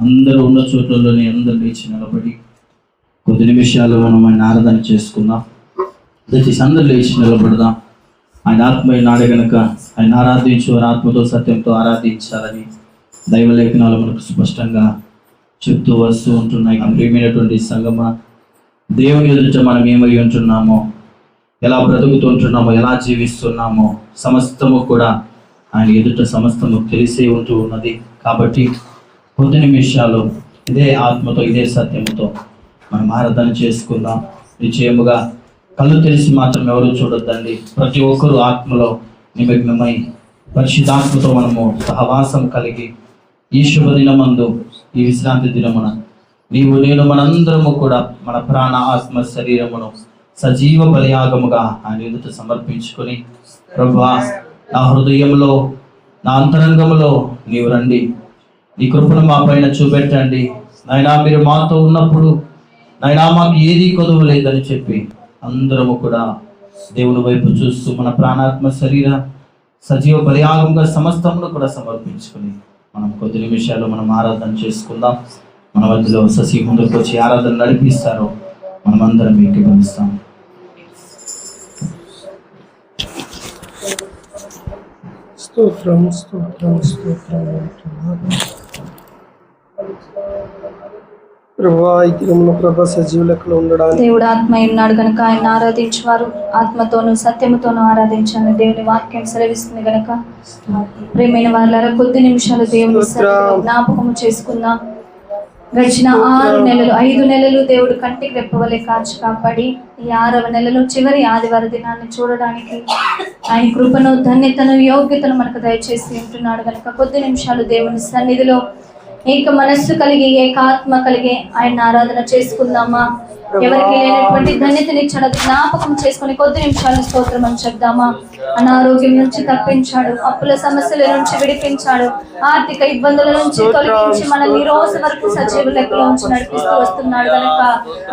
అందరూ ఉన్న చోట్లలోనే అందరూ లేచి నిలబడి కొద్ది నిమిషాలు మనం ఆయన ఆరాధన చేసుకుందాం. దయచేసి అందరూ లేచి నిలబడదాం. ఆయన ఆత్మ నాడే గనుక ఆయన ఆరాధించు, వారి ఆత్మతో సత్యంతో ఆరాధించాలని దైవలేఖనాలు మనకు స్పష్టంగా చెప్తూ వస్తూ ఉంటున్నాయి. ప్రియమైనటువంటి సంగమ, దేవుని ఎదుట మనం ఏమై ఉంటున్నామో, ఎలా బ్రతుకుతుంటున్నామో, ఎలా జీవిస్తున్నామో సమస్తము కూడా ఆయన ఎదుట సమస్తము తెలిసే ఉంటూ ఉన్నది. కాబట్టి కొద్ది నిమిషాలు ఇదే ఆత్మతో ఇదే సత్యముతో మనం ఆరాధన చేసుకుందాం. నిశ్చయముగా కళ్ళు తెలిసి మాత్రం ఎవరు చూడొద్దండి. ప్రతి ఒక్కరూ ఆత్మలో నిమగ్నమై పరిశుద్ధాత్మతో మనము సహవాసం కలిగి ఈ శుభదినమందు, ఈ విశ్రాంతి దినమున నీవు నేను మనందరము కూడా మన ప్రాణ ఆత్మ శరీరమును సజీవ బలియాగముగా ఆయన ఎదుట సమర్పించుకొని, ప్రభువా నా హృదయంలో నా అంతరంగంలో నీవు రండి, నీ కృపను మా పైన చూపెట్టండి నాయనా. మీరు మాతో ఉన్నప్పుడు నాయనా మాకు ఏదీ కొదువు లేదని చెప్పి అందరము కూడా దేవుని వైపు చూస్తూ మన ప్రాణాత్మ శరీర సజీవ బలియాగంగా సమస్తమును కూడా సమర్పించుకొని మనం కొద్ది నిమిషాలు మనం ఆరాధన చేసుకుందాం. మన మధ్యలో శశి ముందుకు వచ్చి ఆరాధన నడిపిస్తారో మనం అందరం మీకు పంపిస్తాం. స్తోత్రం స్తోత్రం స్తోత్రం. ప్రభా సజీవులకు ఉండడానికి దేవుడు ఆత్మ ఉన్నాడు కనుక ఆయన ఆరాధించేవారు ఆత్మతోనూ సత్యముతోనూ ఆరాధించాలని దేవుని వాక్యం సెలవిస్తుంది కనుక ప్రియమైన వాళ్ళారా కొద్ది నిమిషాలు దేవుని జ్ఞాపకము చేసుకుందాం. గడిచిన 5 నెలలు దేవుడు కంటికి రెప్పవలే కాచి కాపాడి ఈ 6వ నెలలో చివరి ఆదివార దినాన్ని చూడడానికి ఆయన కృపను, ధన్యతను, యోగ్యతను మనకు దయచేసి ఉంటున్నాడు కనుక కొద్ది నిమిషాలు దేవుని సన్నిధిలో ఏక మనస్సు కలిగి ఏకాత్మ కలిగి ఆయన ఆరాధన చేసుకుందామా. ఎవరికి లేనటువంటి ధన్యతనిచ్చాడు, అది జ్ఞాపకం చేసుకుని కొద్ది నిమిషాలు స్తోత్రం అని చెప్దామా. అనారోగ్యం నుంచి తప్పించాడు, అప్పుల సమస్యల నుంచి విడిపించాడు, ఆర్థిక ఇబ్బందుల నుంచి తొలగించి మనల్ని ఈ రోజు వరకు సజీవ లెక్కలో నుంచి నడిపిస్తూ వస్తున్నాడు కనుక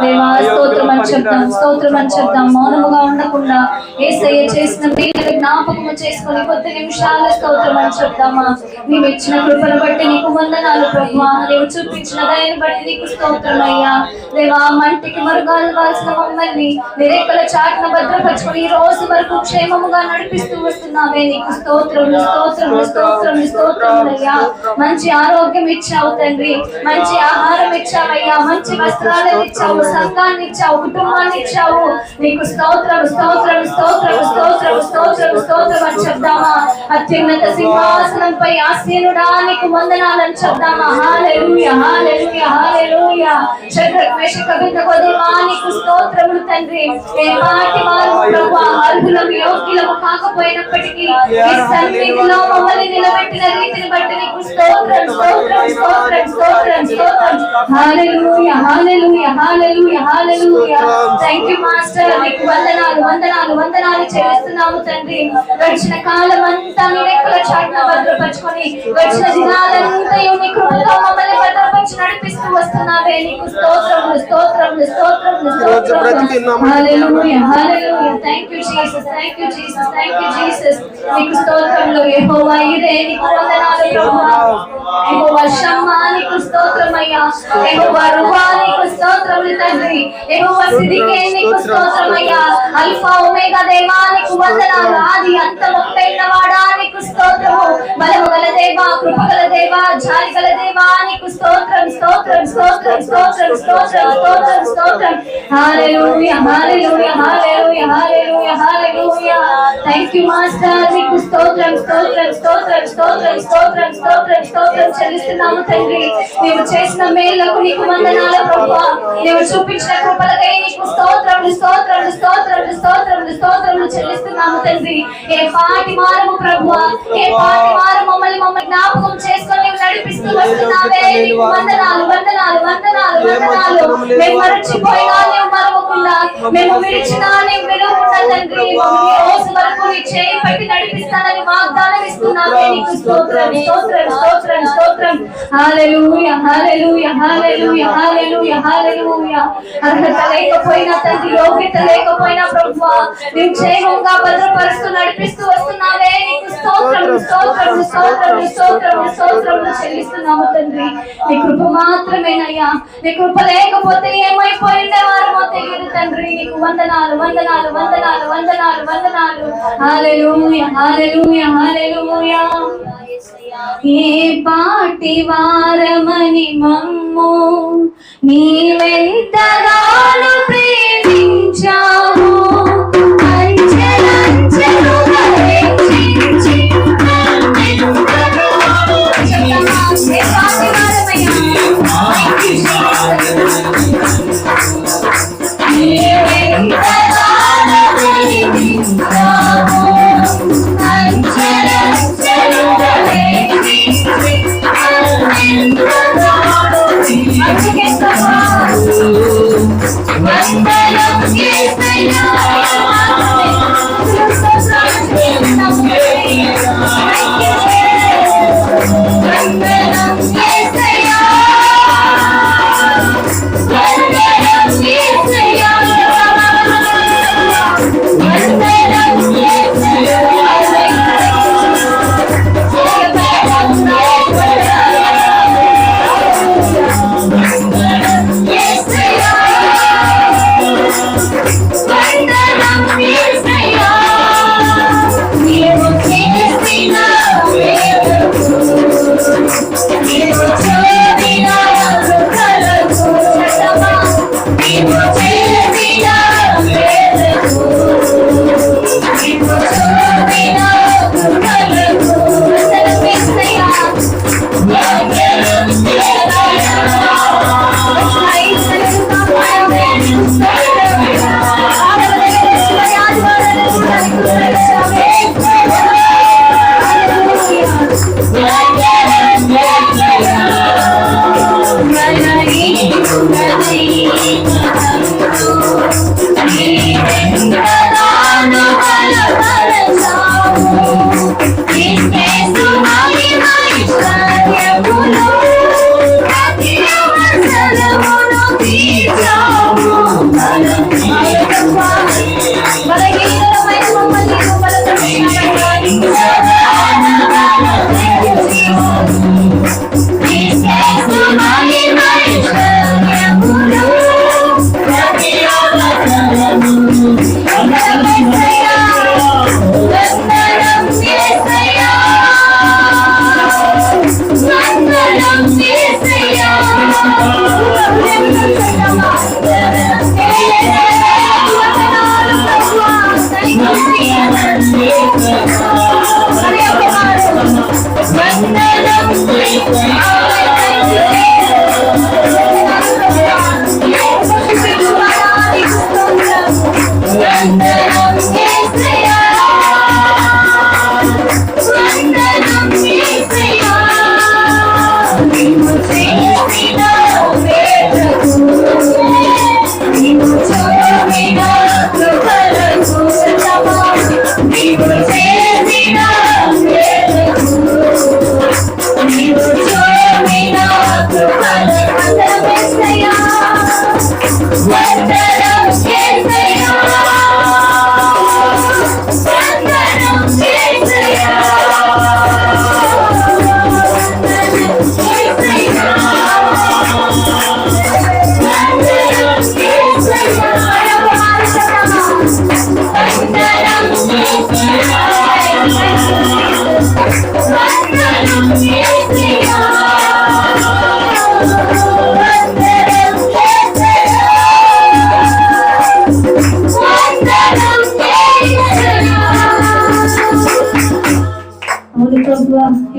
దేవా స్తోత్రం అని చెప్దాం, స్తోత్రం అని చెప్దాం. మౌనముగా ఉండకుండా యేసయ్య చేసిన మేలు జ్ఞాపకము చేసుకుని కొద్ది నిమిషాలు స్తోత్రం అని చెప్దామా. నీవు ఇచ్చిన కృపను బట్టి నీకు వందనాలు ప్రభువా, నీవు చూపించిన దయను బట్టి నీకు స్తోత్రం అయ్యా. దేవా మంటికి మరుగాల్వాల్సిన మమ్మల్ని నిరెక్కల చాటున భద్రపరచుకొని ఈ రోజు వరకు క్షేమముగా నడిపిస్తూ వస్తున్నావే, నీకు స్తోత్రములు స్తోత్రములు స్తోత్రములు స్తోత్రములయ్యా. మంచి ఆరోగ్యం ఇచ్చావు తండ్రి, మంచి ఆహారం ఇచ్చావయ్యా, మంచి వస్త్రాలను ఇచ్చావు, సంఘాన్ని ఇచ్చావు, కుటుంబాన్ని ఇచ్చావు. నీకు స్తోత్రము స్తోత్రము స్తోత్రము స్తోత్రము స్తోత్రము స్తోత్రం అని చెప్దామా. అత్యున్నత సింహాసనంపై ఆసీనుడా నీకు వందనాలని చెప్దామా. హల్లెలూయా హల్లెలూయా హల్లెలూయా. శద్రక్ మేషక్ అబేద్నెగో నీకు స్తోత్రములు తండ్రి. ఏ పాటి వారు ప్రభువా అర్హులము యోగ్యులము కాకపోయినప్పటికీ ఈ సన్నిధిలో మమ్మల్ని నిలబెట్టిన రీతిని బట్టి నీకు స్తోత్రం స్తోత్రం స్తోత్రం స్తోత్రం స్తోత్రం. హల్లెలూయా hallelujah hallelujah hallelujah. Thank you master, నీకు వందనాలు వందనాలు వందనాలు చెల్లిస్తున్నాము తండ్రి. గడిచిన కాలం అంతా నీ రెక్కల చాటున భద్రపరచుకొని గడిచిన దినాలంతయు నీ కృపతో మమ్మల్ని భద్రపరిచి నడిపిస్తూ వస్తున్నావే, నీకు స్తోత్రములు స్తోత్రములు స్తోత్రములు స్తోత్రములు. Hallelujah hallelujah. Thank you Jesus, thank you Jesus, thank you Jesus. నీకు స్తోత్రములు. యెహోవా ఇరే నీకు వందనాలు ప్రభువా. యెహోవా షమ్మా నీకు స్తోత్రమయ్యా. యెహోవా రువా నీకు స్తోత్రములు తండ్రి. యెహోవా సిద్దికే నీకు స్తోత్రమయ్యా. అల్ఫా ఒమేగా దేవా నీకు వందనాలు. ఆది అంతము ఒకటైన వాడా నీకు స్తోత్రము. బలము గల దేవా, కృపగల దేవా, జాలి గల దేవా నీకు స్తోత్రం స్తోత్రం స్తోత్రం స్తోత్రం స్తోత్రం స్తోత్రం స్తోత్రం. హల్లెలూయా hallelujah hallelujah hallelujah hallelujah. Thank you master, నీకు స్తోత్రం స్తోత్రం స్తోత్రం స్తోత్రం స్తోత్రం స్తోత్రం స్తోత్రం చెల్లిస్తున్నాము తండ్రి. నీవు చేసిన మేలులకు నీకు వందనాలు ప్రభువా. నీవు చూపించిన కృపలకై నీకు స్తోత్రములు స్తోత్రములు స్తోత్రములు స్తోత్రములు స్తోత్రములు చెల్లిస్తున్నాము తండ్రి. ఏ పాటి వారము ప్రభువా, ఏ పాటి వారు మమ్మల్ని జ్ఞాపకం చేసుకొని నీవు నడిపిస్తూ వస్తున్నావే, నీకు వందనాలు వందనాలు వందనాలు వందనాలు. మేము మరచిపోయినా నీవు మరొక విడవకుండా మేము విడిచినా నీవు విడవకుండా తండ్రి మమ్మల్ని ఈ రోజు వరకు నీ చేయి పట్టి నడిపిస్తానని వాగ్దానం ఇస్తున్నావే. నీకు స్తోత్రం స్తోత్రం స్తోత్రం స్తోత్రం. హల్లెలూయా హల్లెలూయా హల్లెలూయా హల్లెలూయా హల్లెలూయా. అర్హత లేకపోయినా తండ్రి, యోగ్యత లేకపోయినా ప్రభువా నీవు క్షేమంగా భద్రపరుస్తూ నడిపిస్తూ వస్తున్నావే. నీకు స్తోత్రం స్తోత్రం స్తోత్రం స్తోత్రం స్తోత్రం చెల్లిస్తున్నాము తండ్రి. నీ కృప మాత్రమేనయ్యా. నీ కృప లేకపోతే ఏమైపోయి ఉండేవారమో తెలియదు తండ్రి. నీకు వందనాలు వందనాలు వందనాలు వందనాలు వందనాలు. హల్లెలూయా హల్లెలూయా హల్లెలూయా. ఏ పాటి వారమని మమ్ము నీవెంతగానో ప్రేమించావు. అంచెలంచెలుగా హెచ్చించి నన్నెంతగానో ఏ పాటి వారమయ్యా. నీవెంతగానో ప్రేమించావు. అంచెలంచెలుగా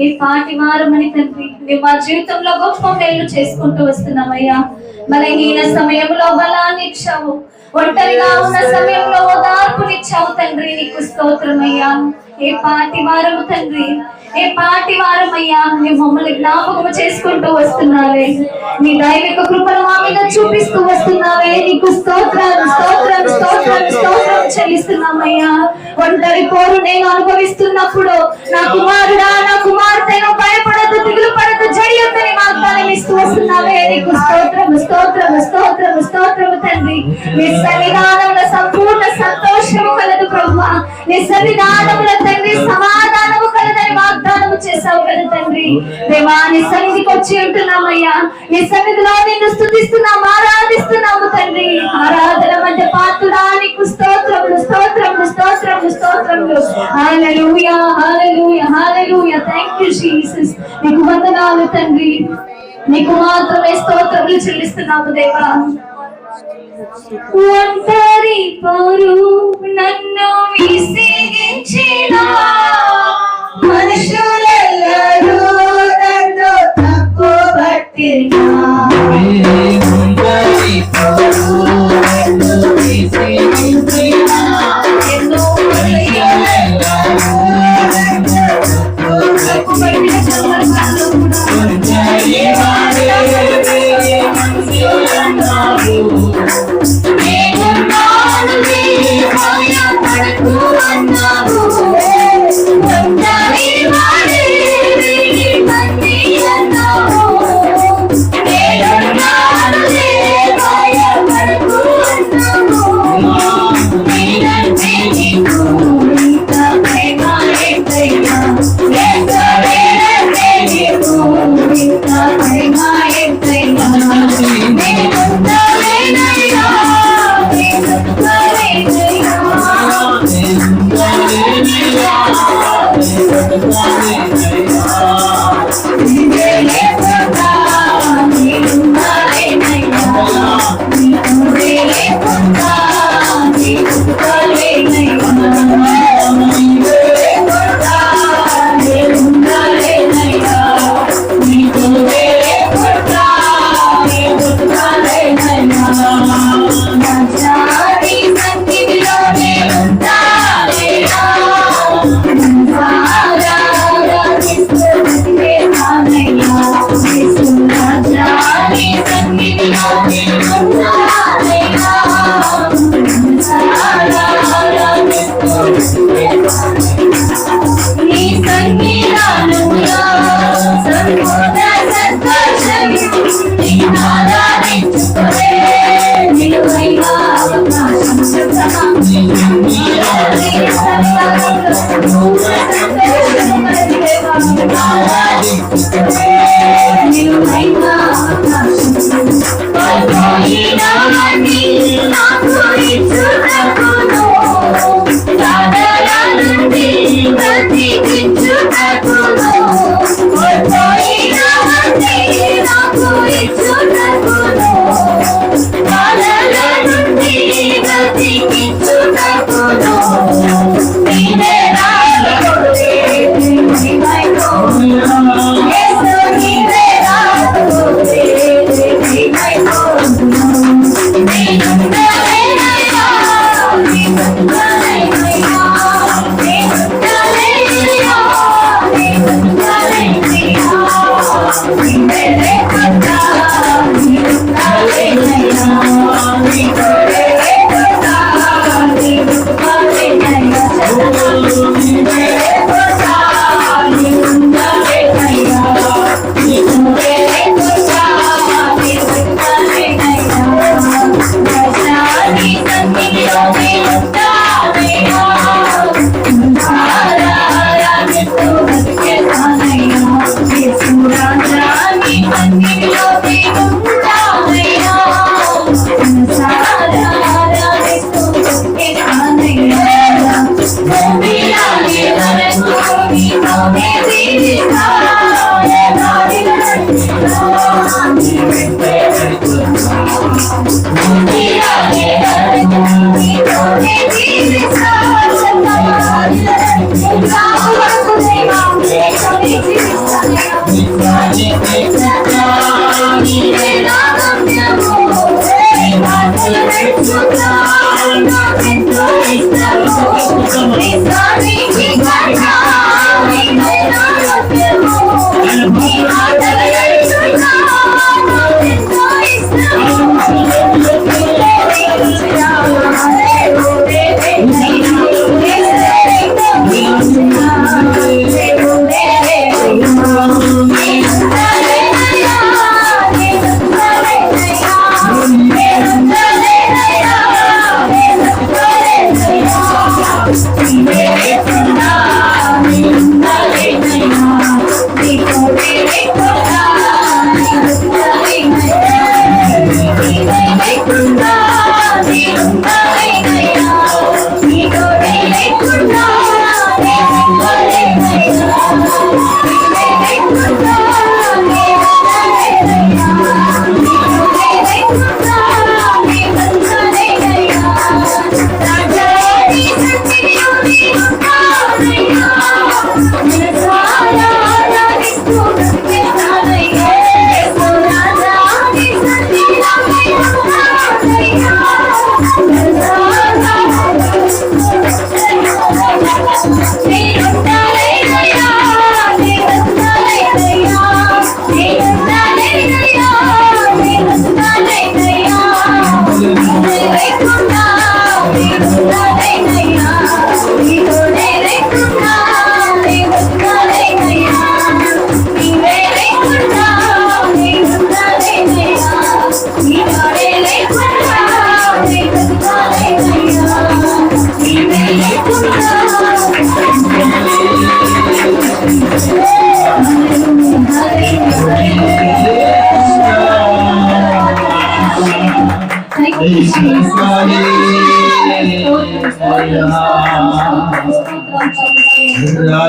ఈ పాటి వారమని తండ్రి మేము మా జీవితంలో గొప్ప మేలు చేసుకుంటూ వస్తున్నామయ్యా. బలహీన సమయంలో బలాన్ని ఇచ్చావు, ఒంటరిగా ఉన్న సమయంలో ఓదార్పునిచ్చావు తండ్రి. నీకు స్తోత్రమయ్యా. ఏ పాటి వారము తండ్రి, ఏ పాటి వారమయ్యా. నీ మమ్మల్ని జ్ఞాపకము చేసుకుంటూ వస్తున్నావే, నీ దైవిక కృపను మా మీద చూపిస్తూ వస్తున్నావే. నీకు స్తోత్రాలు స్తోత్రాలు చెల్లిస్తున్నామయ్యా. ఒంటరి పోరు నేను అనుభవిస్తున్నప్పుడు నా కుమారుడా, నా కుమార్తెను భయపడద్దు, దిగులు పడద్దు, జడియొద్దని వాగ్దానం ఇస్తూ వస్తున్నావే. నీకు స్తోత్రము, స్తోత్రము, స్తోత్రము, స్తోత్రము తండ్రి. నీ సన్నిధానంలో సంపూర్ణ సంతోషము కలదు ప్రభువా. నీ సన్నిధానముల తండ్రి సమాధానము కలదని వాగ్దానము చేశావు కదా తండ్రి. దేవా, నీ సన్నిధికి వచ్చి ఉంటున్నామయ్యా. నీ సన్నిధిలో నిన్ను స్తుతిస్తున్నాము, ఆరాధిస్తున్నాము తండ్రి. ఆరాధన మధ్య పాత్రుడా, నీకు స్తోత్రములు, స్తోత్రములు, స్తోత్రములు, స్తోత్రములు. Hallelujah, hallelujah, hallelujah. Thank you Jesus. నీకు వందనాలు తండ్రి. నీకు మాత్రమే స్తోత్రములు చెల్లిస్తున్నాము దేవా. ఒంటరి పోరు నన్ను విసిగించిన మనుషులెల్లరూ నన్ను తప్పుపట్టినా,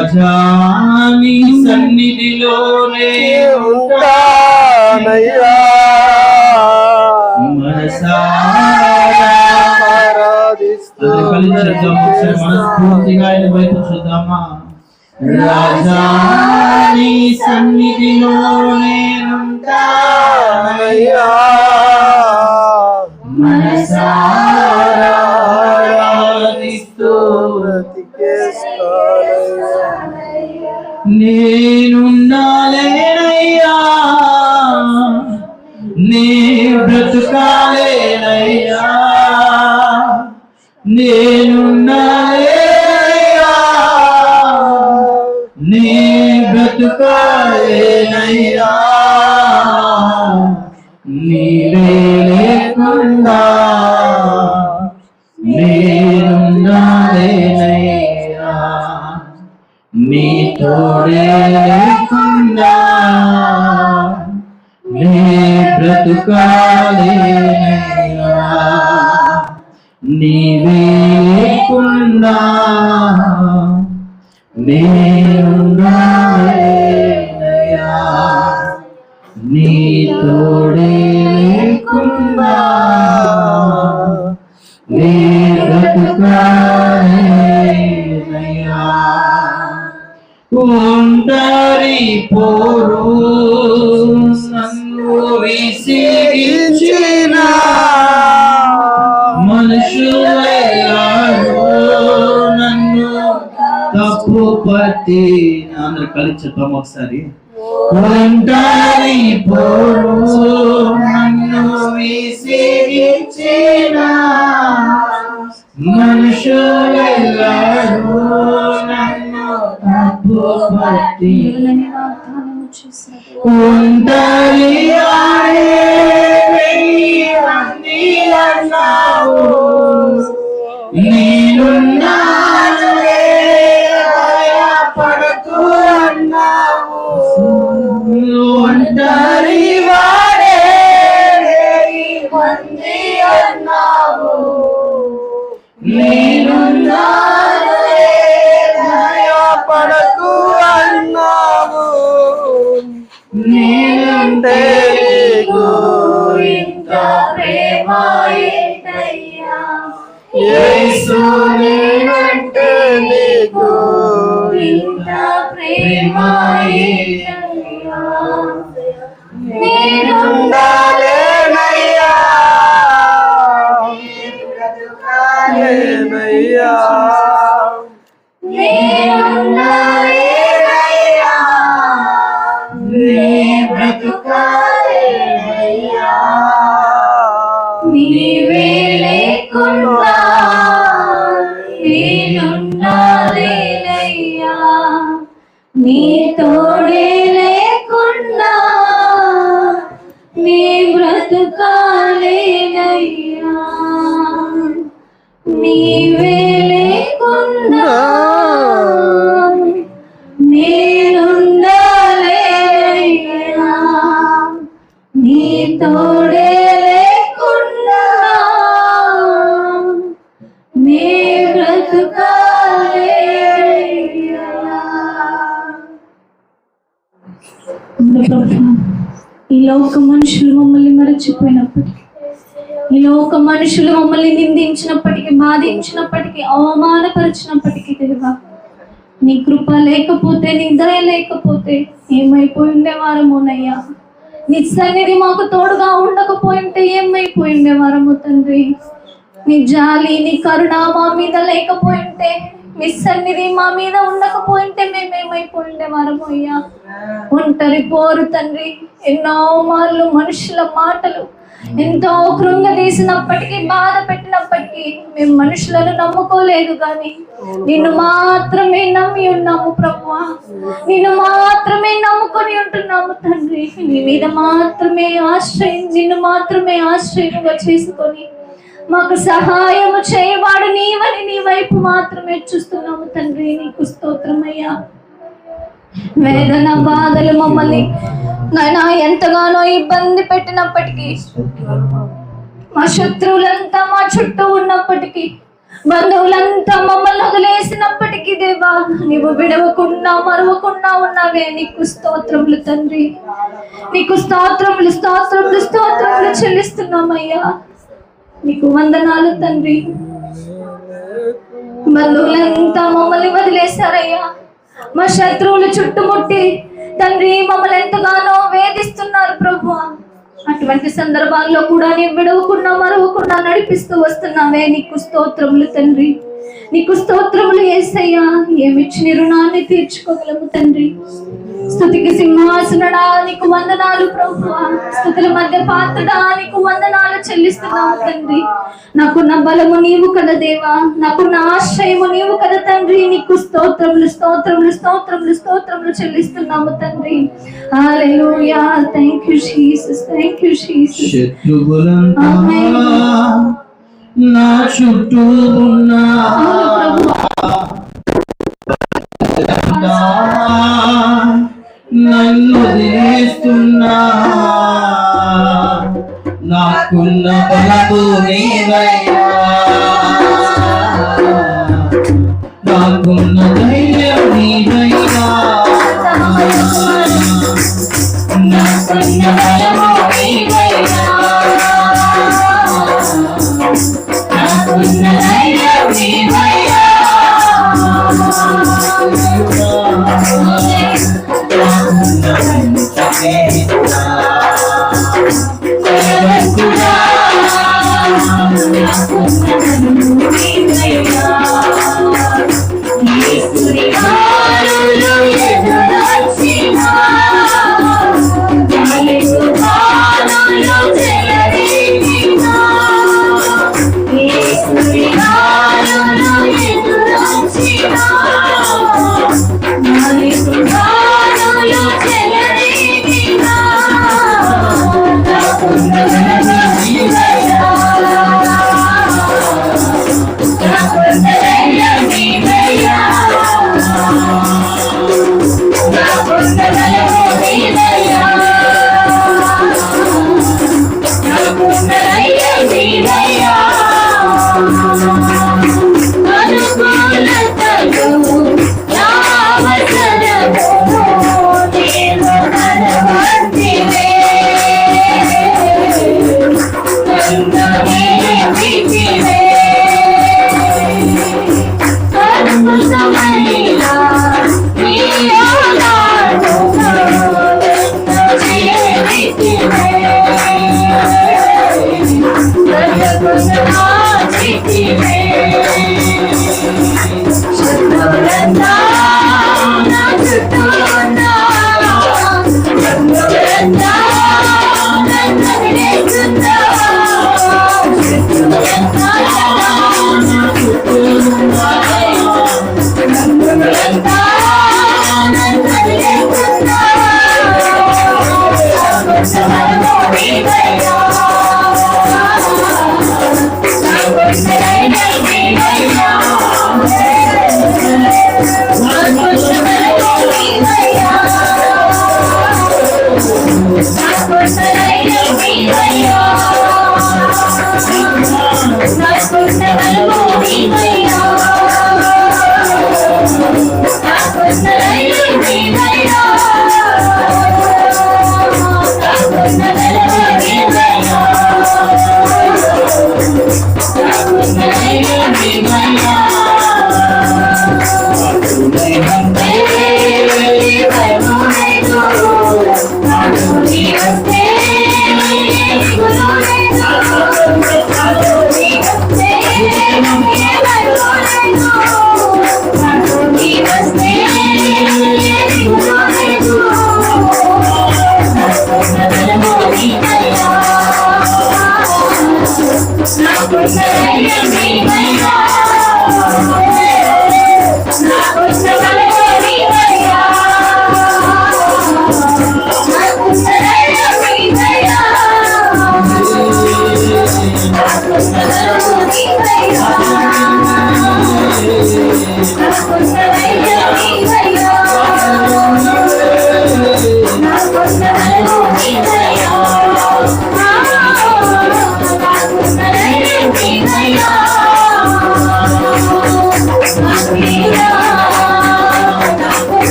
రాజాని సన్నిధిలోనే ఉంటానయ్యా మనసారా మనస్ఫూర్తిగా ఆయన వైపు చూద్దామా. రాజాని సన్నిధిలోనే ఉంటానయ్యా మనసారా ఆరాధిస్తూ నేనుండాలేనయ్యా నీ బ్రతుకాలేనయ్యా నేనుండాలేనయ్యా నీ బ్రతుకాలేనయ్యా నీవే లేకుండా నేనుండాలేనయ్యా నీ తోడే లేకుండా నీ బ్రతుకాలేనయ్యా నీవే లేకుండా నేనుండాలేనయ్యా నీ తోడే లేకుండా నీ బ్రతుకాలేనయ్యా ఒంటరి పోరు నన్ను విసిగించిన మనుషులెల్లారూ నన్ను తప్పు పట్టి అందరు కలిసి చెప్తాము ఒకసారి. ఒంటరి పోరు నన్ను విసిగించిన మనుషులెల్లారూ నన్ను తప్పు పట్టి ఒంటరి అన్నావు నేనున్నానులే భయపడకు అన్నావు ఒంటరి వాడే మంది అన్నావు నేనున్నానులే భయపడకు అన్నావు నేనంటే నీకు ఇంత ప్రేమ ఏంటయ్యా యేసు నేనంటే నీకు ఇంత ప్రేమ ఏంటయ్యా నేనుండాలేనయ్యా బ్రతుకాలేనయ్యా నేనుండాలేనయ్యా నీ బ్రతుకాలేనయ్యా నీవే లేకుండా నేనుండాలేనయ్యా నీ తోడే లేకుండా నీ బ్రతుకాలేనయ్యా నీవే లేకుండా నేనుండాలేనయ్యా నీ తోడే లేకుండా నీ బ్రతుకాలేనయ్యా. ఈ లోక మనుషులు మమ్మల్ని మరచిపోయినప్పటికీ ఈ లోక మనుషులు మమ్మల్ని నిందించినప్పటికీ బాధించినప్పటికీ అవమానపరిచినప్పటికీ దేవా నీ కృప లేకపోతే నీ దయ లేకపోతే ఏమైపోయి ఉండేవారమోనయ్యా నీ సన్నిధి మాకు తోడుగా ఉండకపోయింటే ఏమైపోయి ఉండేవారము తండ్రి నీ జాలి నీ కరుణ మా మీద లేకపోయింటే నీ సన్నిధి మా మీద ఉండకపోయింటే మేమేమైపోయి ఉండేవారము అయ్యా ఒంటరి పోరు తండ్రి ఎన్నో మార్లు మనుషుల మాటలు ఎంతో కృంగదీసినప్పటికీ బాధ పెట్టినప్పటికీ మేము మనుషులను నమ్ముకోలేదు కానీ నిన్ను మాత్రమే నమ్మి ఉన్నాము ప్రభువా నిన్ను మాత్రమే నమ్ముకొని ఉంటున్నాము తండ్రి నీ మీద మాత్రమే నిన్ను మాత్రమే ఆశ్రయంగా చేసుకొని మాకు సహాయము చేయవాడు నీవని నీ వైపు మాత్రమే చూస్తున్నాము తండ్రి నీకు స్తోత్రమయ్యా వేదన బాధలు మమ్మల్ని నాయనా ఎంతగానో ఇబ్బంది పెట్టినప్పటికీ మా శత్రువులంతా మా చుట్టూ ఉన్నప్పటికీ, బంధువులంతా మమ్మల్ని వదిలేసినప్పటికీ దేవా, నీవు విడవకుండా మరవకుండా ఉన్నావే. నీకు స్తోత్రములు తండ్రి, నీకు స్తోత్రములు స్తోత్రములు స్తోత్రములు చెల్లిస్తున్నామయ్యా. నీకు వందనాలు తండ్రి. బంధువులంతా మమ్మల్ని వదిలేశారయ్యా. మా శత్రువులు చుట్టుముట్టి తండ్రి మమ్మల్ని ఎంతగానో వేధిస్తున్నారు ప్రభువా. అటువంటి సందర్భాల్లో కూడా నీవు విడవకుండా మరవకుండా నడిపిస్తూ వస్తున్నావే. నీకు స్తోత్రములు తండ్రి, నీకు స్తోత్రములు యేసయ్యా. ఏమిచ్చి నీ రుణాన్ని తీర్చుకోగలము తండ్రి. స్తుతికి సింహాసనడా నీకు వందనాలు ప్రభువా. స్తుతుల మధ్య పాత్రడా నీకు వందనాలు చెల్లిస్తున్నావు తండ్రి. నాకున్న బలము నీవు కదా దేవా, నాకున్న ఆశ్రయము నీవు కదా తండ్రి. నీకు స్తోత్రములు స్తోత్రములు స్తోత్రములు స్తోత్రములు చెల్లిస్తున్నాము తండ్రి. Hallelujah. Thank you Jesus, thank you Jesus. శత్రువులంతా నా చుట్టూ ఉన్నా, నన్ను వదిలేస్తున్నా, నాకున్న బలము నీవయ్యా, నాకున్న ధైర్యం నీవయ్యా, నాకున్న బలము నీవయ్యా, నాకున్న ధైర్యం నీవయ్యా,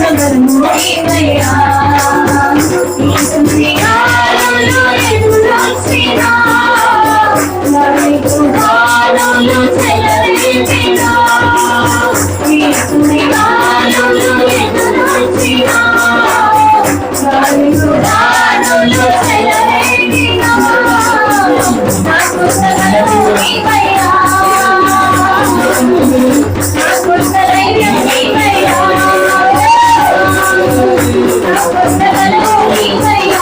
అద్భుతకరము నీవయ్యా నీ సుడిగాలులు ఎదురొచ్చినా గాలులు చెలరేగినా నీ సుడిగాలులు ఎదురొచ్చినా గాలులు చెలరేగినా అద్భుతకరము నీవయ్యా అద్భుతకరము నీవయ్యా అద్భుతకరము నీవయ్యా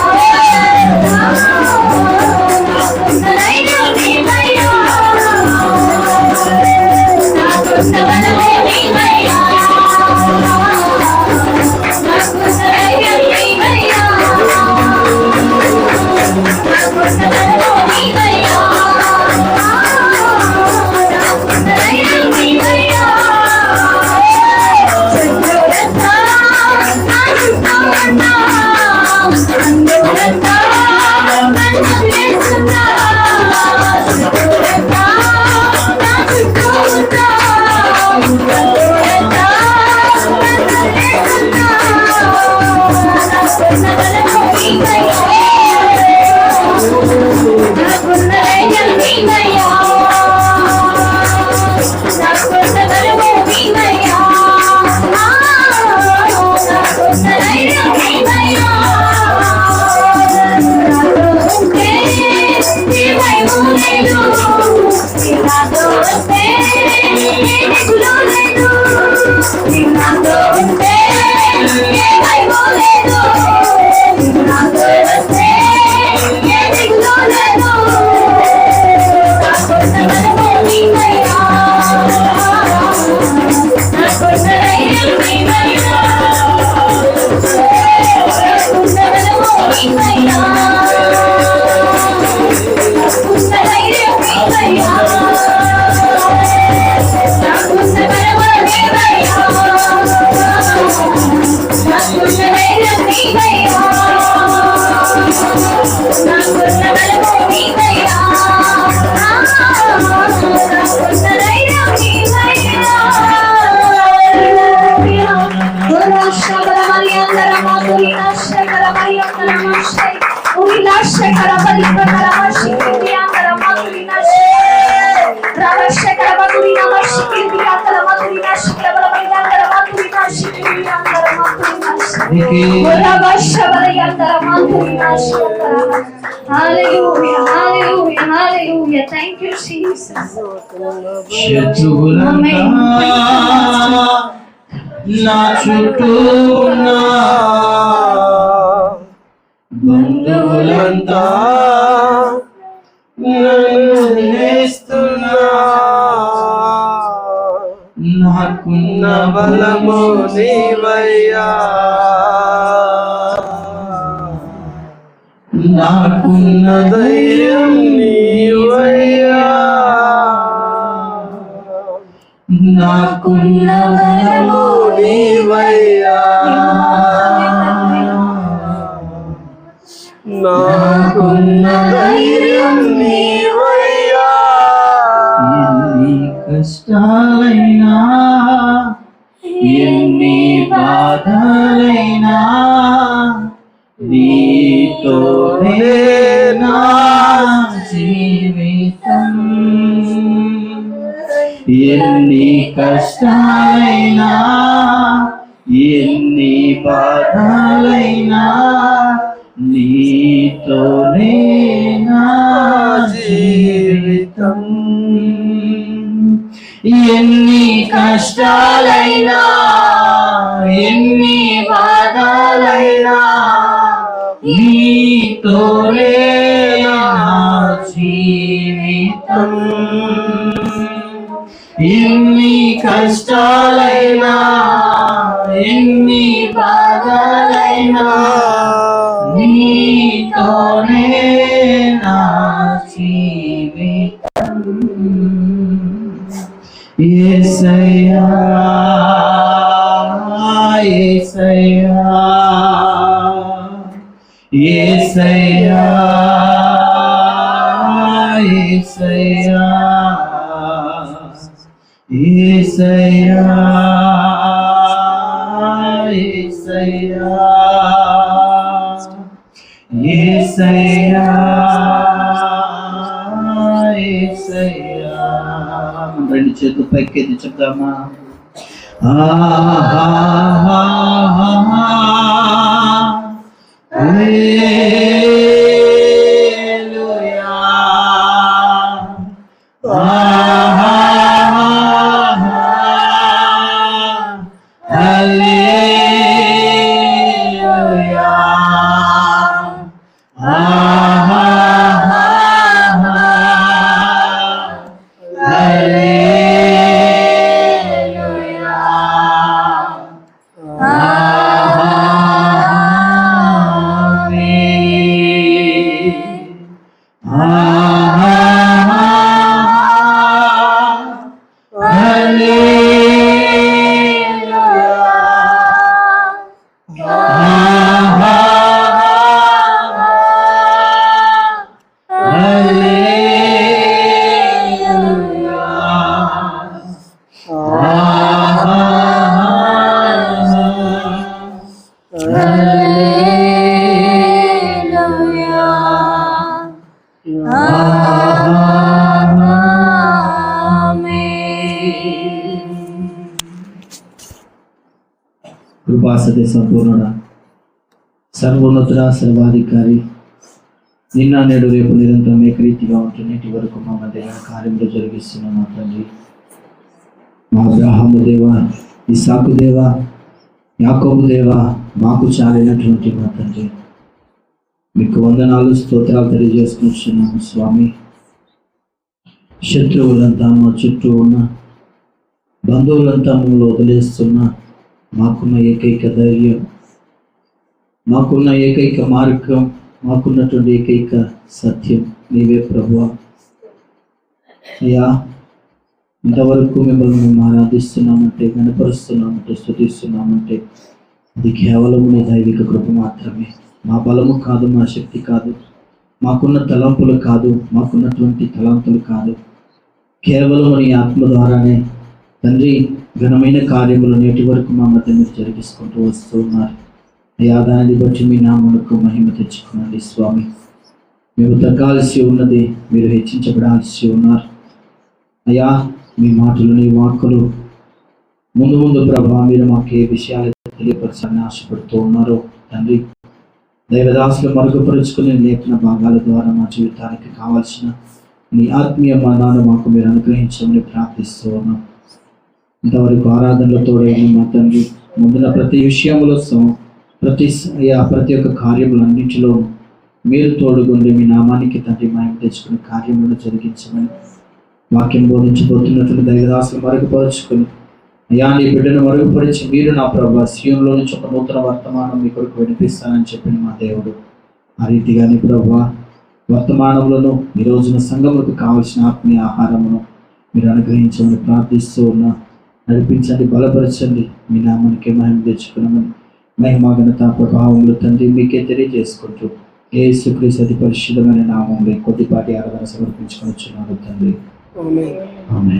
Thank you, Jesus. నా చుట్టూ ఉన్నా బంధువులంతా నన్ను నేస్తున్నా నాకున్న బలము నీవయ్యా నాకున్న ధైర్యం నీవయ్యా నాకున్న బలము నీవయ్యా నాకున్న ధైర్యం నీవయ్యా ఎన్ని కష్టాలైనా ఎన్ని బాధలైనా నీతోనే నా జీవితం ఎన్ని కష్టాలైనా ఎన్ని బాధలైనా నీతోనే నా జీవితం ఎన్ని కష్టాలైనా ఎన్ని బాధలైనా నీతోనే నా జీవితం ఎన్ని కష్టాలైనా ఎన్ని బాధలైనా నీతోనే నా జీవితం యేసయ్యా యేసయ్యా యేసయ్యా యేసయ్యా యేసయ్యా యేసయ్యా యేసయ్యా. రెండు చేతులు పైకెత్తి చెప్తామా? హల్లెలూయా హల్లెలూయా కృపాసతి సంపూర్ణుడా, సర్వోన్నతుడ, సర్వాధికారి, నిన్న నేడు రేపు నిరంతరం ఏకరీతిగా ఉంటుంది. నేటి వరకు మా మధ్య కార్యములు జరిగిస్తున్నాం మా తండ్రి. మా అబ్రహాము దేవ, ఇస్సాకు దేవ, యాకోబు దేవ, మాకు చాలినటువంటి మా తండ్రి, మీకు వందనాలు స్తోత్రాలు తెలియజేసుకుంటున్నాము స్వామి. శత్రువులంతా మా చుట్టూ ఉన్న, బంధువులంతా మమ్మల్ని వదిలేస్తున్నా, మాకున్న ఏకైక ధైర్యం, మాకున్న ఏకైక మార్గం, మాకున్నటువంటి ఏకైక సత్యం నీవే ప్రభువా. అయ్యా, ఇంతవరకు మిమ్మల్ని మేము ఆరాధిస్తున్నామంటే, గణపరుస్తున్నామంటే, స్తుతిస్తున్నామంటే అది కేవలం నీ దైవిక కృప మాత్రమే. మా బలము కాదు, మా శక్తి కాదు, మాకున్న తలంపులు కాదు, మాకున్నటువంటి తలంపులు కాదు, కేవలం నీ ఆత్మ ద్వారానే తండ్రి ఘనమైన కార్యములు నేటి వరకు మా మధ్య మీరు జరిగిస్తుంటూ వస్తూ ఉన్నారు. అయ్యా, దానిని బట్టి మీ నామమునకు మహిమ తెచ్చుకునండి స్వామి. మేము తగ్గాల్సి ఉన్నది, మీరు హెచ్చించబడాల్సి ఉన్నారు. అయ్యా, మీ మాటలు, నీ వాక్కులు ముందు ముందు ప్రభా మీరు మాకు ఏ విషయాలు తెలియపరచాలని ఆశపడుతూ ఉన్నారో తండ్రి, దైవదాసులు మరుగుపరుచుకునే లేఖన భాగాల ద్వారా మా జీవితానికి కావాల్సిన నీ ఆత్మీయ మరణాన్ని మాకు మీరు అనుగ్రహించమని ప్రార్థిస్తూ ఉన్నాం. ఇంతవరకు ఆరాధనలతో మా తండ్రి ముందున ప్రతి విషయంలో ప్రతి ఒక్క కార్యములన్నింటిలో మీరు తోడుగుండి మీ నామానికి తండ్రి మహిమ తెచ్చుకునే కార్యములను జరిగించమని వాక్యం బోధించబోతున్నటువంటి దైవదాసులు మరుగుపరుచుకొని అయ్యా నీ బిడ్డను మరుగుపరిచి మీరు నా ప్రభా సీయంలో నుంచి ఒక నూతన వర్తమానం మీ కొరకు వినిపిస్తానని చెప్పిన మా దేవుడు, ఆ రీతిగానే ప్రభా వర్తమానంలోనూ ఈ రోజున సంఘములకు కావలసిన ఆత్మీయ ఆహారమును మీరు అనుగ్రహించమని ప్రార్థిస్తూ ఉన్నా. నడిపించండి, బలపరచండి, మీ నామానికి మహిమ తెచ్చుకున్నామని మహిమ ఘనత ప్రభావములు తండ్రి మీకే తెలియజేసుకుంటూ యేసుక్రీస్తు అతి పరిశుద్ధమైన నామంలో కొద్దిపాటి ఆరాధన సమర్పించుకొనిచున్నాను తండ్రి. ఆమేన్. ఆమేన్.